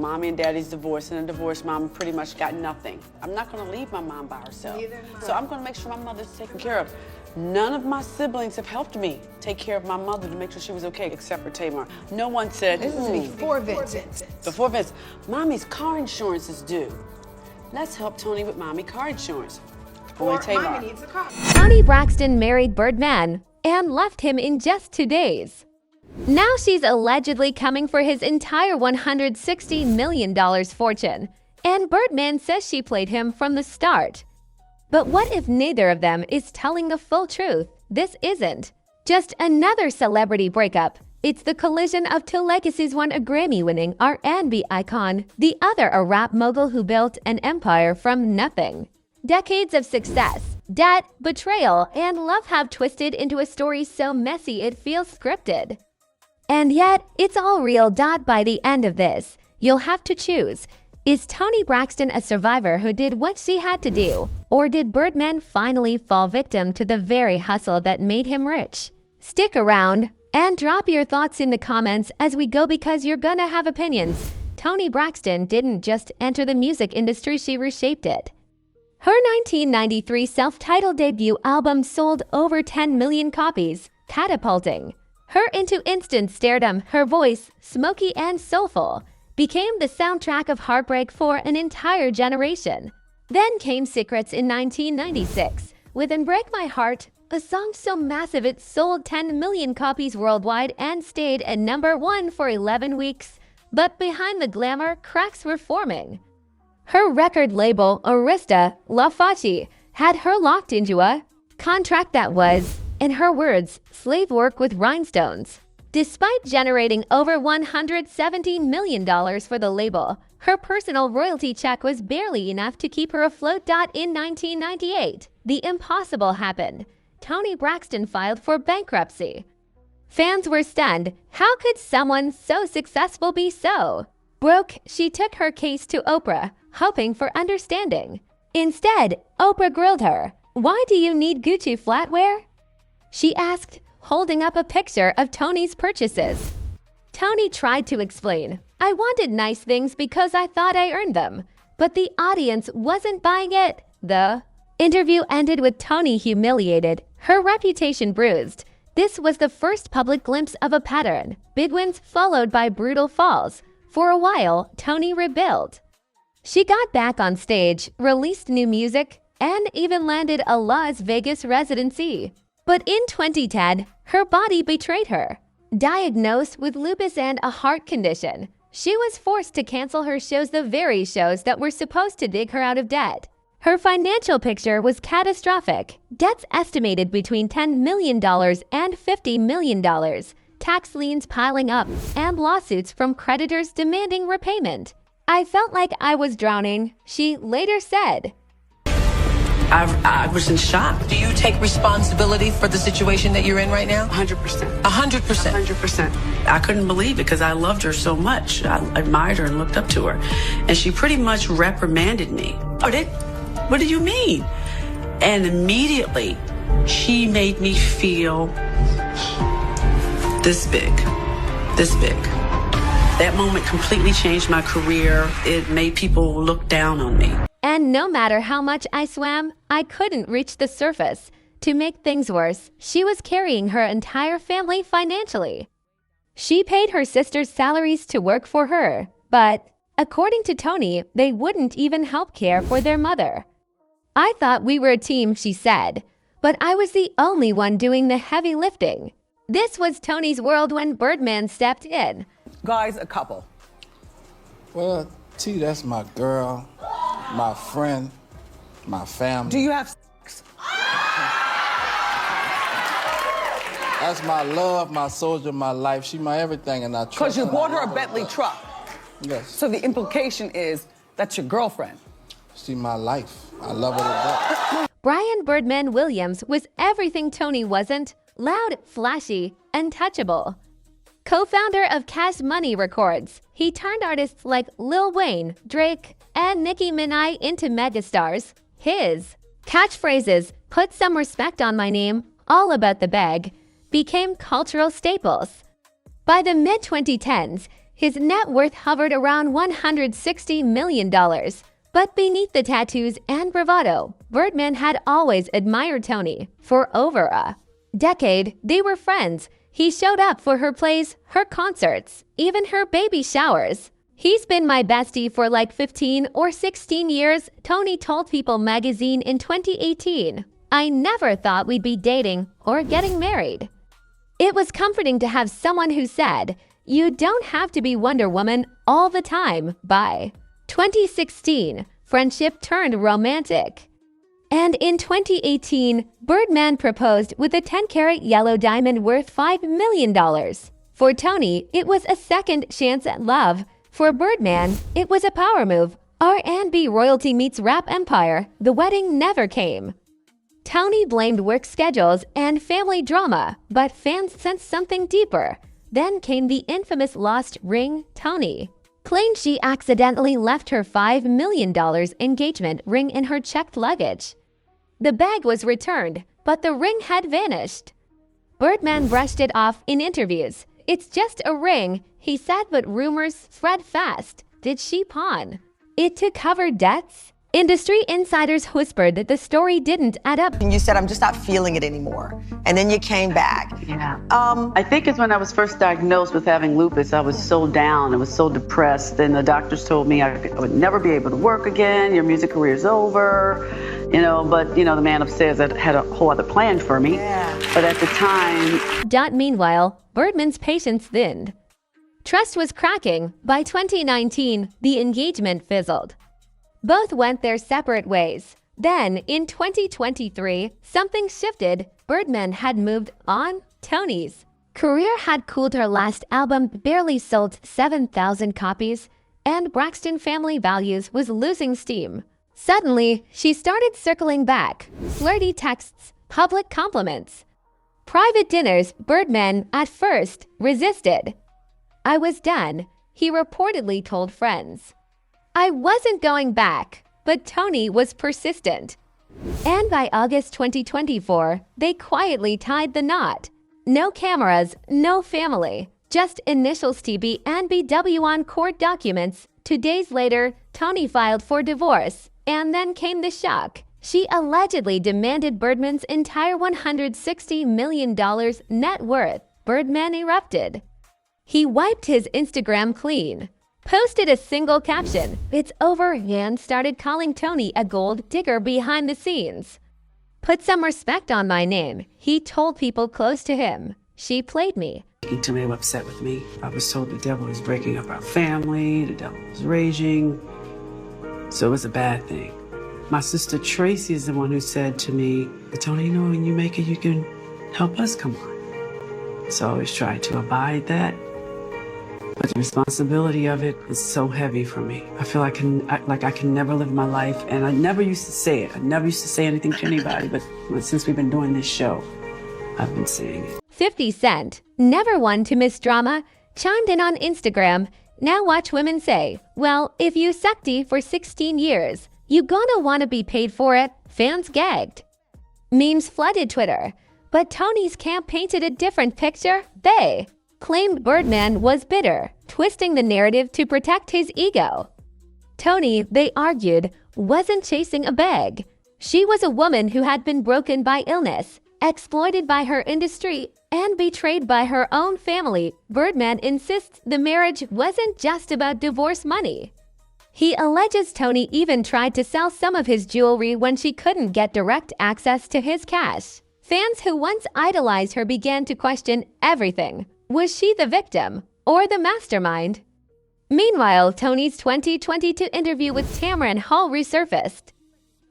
mommy and daddy's divorced, and a divorced mom pretty much got nothing. I'm not gonna leave my mom by herself. So I'm gonna make sure my mother's taken care of. None of my siblings have helped me take care of my mother to make sure she was okay, except for Tamar. No one said, This is before Vincent. Before Vince, mommy's car insurance is due. Let's help Toni with mommy car insurance. Boy, Tamar. Mommy needs a car. Toni Braxton married Birdman and left him in just 2 days. Now she's allegedly coming for his entire $160 million fortune, and Birdman says she played him from the start. But what if neither of them is telling the full truth? This isn't just another celebrity breakup. It's the collision of two legacies, one a Grammy-winning R&B icon, the other a rap mogul who built an empire from nothing. Decades of success, debt, betrayal, and love have twisted into a story so messy it feels scripted. And yet, it's all real. By the end of this, you'll have to choose. Is Toni Braxton a survivor who did what she had to do? Or did Birdman finally fall victim to the very hustle that made him rich? Stick around and drop your thoughts in the comments as we go, because you're gonna have opinions. Toni Braxton didn't just enter the music industry, she reshaped it. Her 1993 self-titled debut album sold over 10 million copies, catapulting her into instant stardom. Her voice, smoky and soulful, became the soundtrack of heartbreak for an entire generation. Then came Secrets in 1996, with Break My Heart, a song so massive it sold 10 million copies worldwide and stayed at #1 for 11 weeks. But behind the glamour, cracks were forming. Her record label, Arista La Facci, had her locked into a contract that was, in her words, slave work with rhinestones. Despite generating over $117 million for the label, her personal royalty check was barely enough to keep her afloat. In 1998, the impossible happened. Toni Braxton filed for bankruptcy. Fans were stunned. How could someone so successful be so broke? She took her case to Oprah, hoping for understanding. Instead, Oprah grilled her. "Why do you need Gucci flatware?" she asked, holding up a picture of Toni's purchases. Toni tried to explain, "I wanted nice things because I thought I earned them." But the audience wasn't buying it. The interview ended with Toni humiliated, her reputation bruised. This was the first public glimpse of a pattern. Big wins followed by brutal falls. For a while, Toni rebuilt. She got back on stage, released new music, and even landed a Las Vegas residency. But in 2010, her body betrayed her. Diagnosed with lupus and a heart condition, she was forced to cancel her shows, the very shows that were supposed to dig her out of debt. Her financial picture was catastrophic. Debts estimated between $10 million and $50 million, tax liens piling up, and lawsuits from creditors demanding repayment. "I felt like I was drowning," she later said. I was in shock. Do you take responsibility for the situation that you're in right now? 100%. 100%. 100%. I couldn't believe it because I loved her so much. I admired her and looked up to her. And she pretty much reprimanded me. What do you mean? And immediately, she made me feel this big. This big. That moment completely changed my career. It made people look down on me. And no matter how much I swam, I couldn't reach the surface. To make things worse, she was carrying her entire family financially. She paid her sisters' salaries to work for her, but according to Toni, they wouldn't even help care for their mother. "I thought we were a team," she said, "but I was the only one doing the heavy lifting." This was Toni's world when Birdman stepped in. Guys, a couple. Well, T, that's my girl, my friend, my family. Do you have sex? That's my love, my soldier, my life. She my everything, and I trust her. Because you bought her a Bentley truck. Yes. So the implication is that's your girlfriend. She my life. I love her to death. Brian Birdman Williams was everything Toni wasn't: loud, flashy, untouchable. Co-founder of Cash Money Records, he turned artists like Lil Wayne, Drake, and Nicki Minaj into megastars. His catchphrases, "Put some respect on my name," "All about the bag," became cultural staples. By the mid-2010s, His net worth hovered around $160 million. But beneath the tattoos and bravado, Birdman had always admired Toni. For over a decade, they were friends. He showed up for her plays, her concerts, even her baby showers. "He's been my bestie for like 15 or 16 years, Toni told People magazine in 2018. "I never thought we'd be dating or getting married." It was comforting to have someone who said, "You don't have to be Wonder Woman all the time." By 2016, friendship turned romantic. And in 2018, Birdman proposed with a 10-carat yellow diamond worth $5 million. For Toni, it was a second chance at love. For Birdman, it was a power move. R&B royalty meets rap empire. The wedding never came. Toni blamed work schedules and family drama, but fans sensed something deeper. Then came the infamous lost ring. Toni claimed she accidentally left her $5 million engagement ring in her checked luggage. The bag was returned, but the ring had vanished. Birdman brushed it off in interviews. "It's just a ring," he said, but rumors spread fast. Did she pawn it to cover debts? Industry insiders whispered that the story didn't add up. And you said, "I'm just not feeling it anymore." And then you came back. Yeah. I think it's when I was first diagnosed with having lupus, I was so down, I was so depressed, and the doctors told me I would never be able to work again, your music career's over, but the man upstairs had a whole other plan for me. Yeah. But at the time... Meanwhile, Birdman's patience thinned. Trust was cracking. By 2019, the engagement fizzled. Both went their separate ways. Then, in 2023, something shifted. Birdman had moved on. Toni's career had cooled. Her last album barely sold 7,000 copies, and Braxton Family Values was losing steam. Suddenly, she started circling back. Flirty texts, public compliments, private dinners. Birdman, at first, resisted. "I was done," he reportedly told friends. "I wasn't going back," but Toni was persistent. And by August 2024, they quietly tied the knot. No cameras, no family, just initials TB and BW on court documents. 2 days later, Toni filed for divorce, and then came the shock. She allegedly demanded Birdman's entire $160 million net worth. Birdman erupted. He wiped his Instagram clean, posted a single caption, "It's over," and started calling Toni a gold digger behind the scenes. "Put some respect on my name," he told people close to him. "She played me." Toni was upset with me. I was told the devil was breaking up our family, the devil was raging. So it was a bad thing. My sister Tracy is the one who said to me, "Toni, when you make it, you can help us come on." So I always try to abide that. But the responsibility of it is so heavy for me. I feel I can never live my life, and I never used to say it. I never used to say anything to anybody, but since we've been doing this show, I've been saying it. 50 Cent, never one to miss drama, chimed in on Instagram. "Now watch women say, well, if you sucked for 16 years, you gonna wanna be paid for it." Fans gagged. Memes flooded Twitter, but Toni's camp painted a different picture. They claimed Birdman was bitter, twisting the narrative to protect his ego. Toni, they argued, wasn't chasing a bag. She was a woman who had been broken by illness, exploited by her industry, and betrayed by her own family. Birdman insists the marriage wasn't just about divorce money. He alleges Toni even tried to sell some of his jewelry when she couldn't get direct access to his cash. Fans who once idolized her began to question everything. Was she the victim or the mastermind? Meanwhile, Toni's 2022 interview with Tamron Hall resurfaced.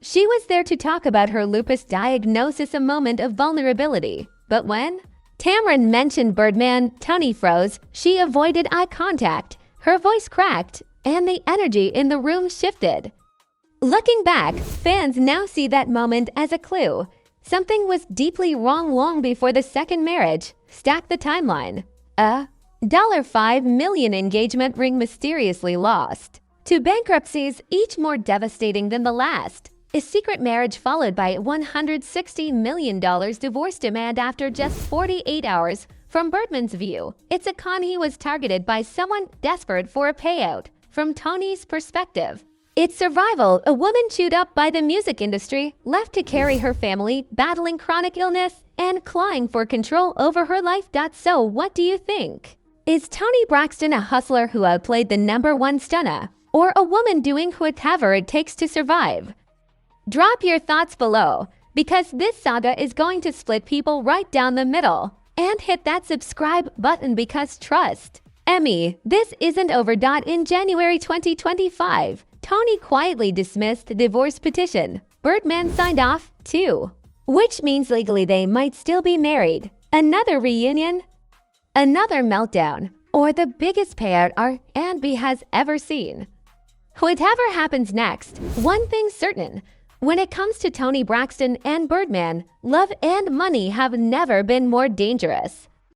She was there to talk about her lupus diagnosis, a moment of vulnerability. But when Tamron mentioned Birdman, Toni froze. She avoided eye contact. Her voice cracked, and the energy in the room shifted. Looking back, fans now see that moment as a clue. Something was deeply wrong long before the second marriage. Stack the timeline. A $5 million engagement ring mysteriously lost. 2 bankruptcies, each more devastating than the last. A secret marriage followed by $160 million divorce demand after just 48 hours. From Birdman's view, it's a con he was targeted by someone desperate for a payout. From Toni's perspective, it's survival, a woman chewed up by the music industry, left to carry her family, battling chronic illness, and clawing for control over her life. So what do you think? Is Toni Braxton a hustler who outplayed the #1 stunner, or a woman doing whatever it takes to survive? Drop your thoughts below, because this saga is going to split people right down the middle. And hit that subscribe button because trust Emmy, this isn't over. In January 2025, Toni quietly dismissed the divorce petition. Birdman signed off, too, which means legally they might still be married. Another reunion? Another meltdown? Or the biggest payout R&B has ever seen? Whatever happens next, one thing's certain. When it comes to Toni Braxton and Birdman, love and money have never been more dangerous.